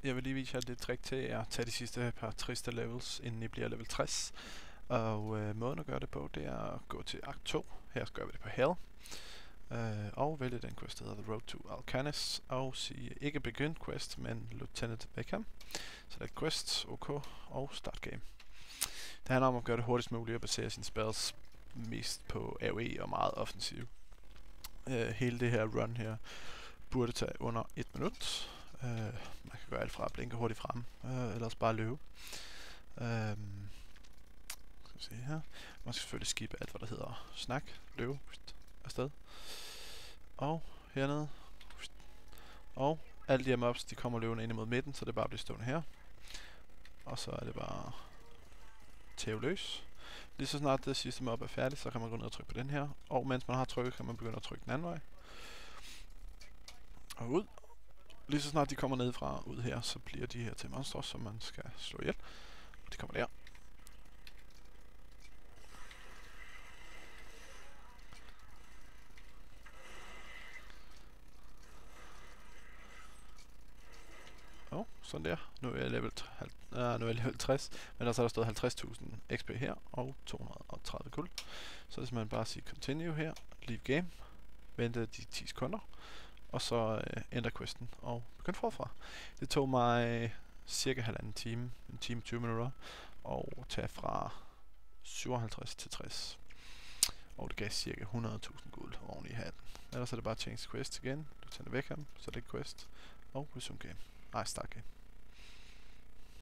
Jeg vil lige vise jer lidt trick til at tage de sidste par triste levels, inden I bliver level 60. Og måden at gøre det på, det er at gå til akt 2. Her gør vi det på Hell. Og vælge den quest, der hedder The Road to Alcanis. Og sige ikke begin quest, men Lieutenant Beckham. Select quest, OK og start game. Det handler om at gøre det hurtigst muligt og basere sine spells mest på AoE og meget offensiv. Hele det her run her burde tage under 1 minut. Man kan gøre alt fra at blinke hurtigt frem, ellers bare løbe. Skal vi se her. Man skal selvfølgelig skippe alt, hvad der hedder snak, løbe, afsted. Og hernede. Og alle de her mobs, de kommer løbende ind imod midten, så det bare bliver stående her. Og så er det bare tæve løs. Lige så snart det sidste mob er færdigt, så kan man gå ned og trykke på den her. Og mens man har trykket, kan man begynde at trykke den anden vej. Og ud. Lige så snart de kommer ned fra ud her, så bliver de her til monstre, som man skal slå ihjel. Og de kommer der. Sådan der. Nu er jeg level 60, men der så er der stået 50.000 XP her, og 230 guld. Så hvis man bare sige continue her, leave game, vente de 10 sekunder, og så ændre questen, og begynd forfra. Det tog mig cirka halvanden time, en time 20 minutter, og tage fra 57 til 60. Og det gav cirka 100.000 guld oven i hatten. Ellers er det bare change quest igen, du tænder væk ham, så det er quest, og resume game. Start game.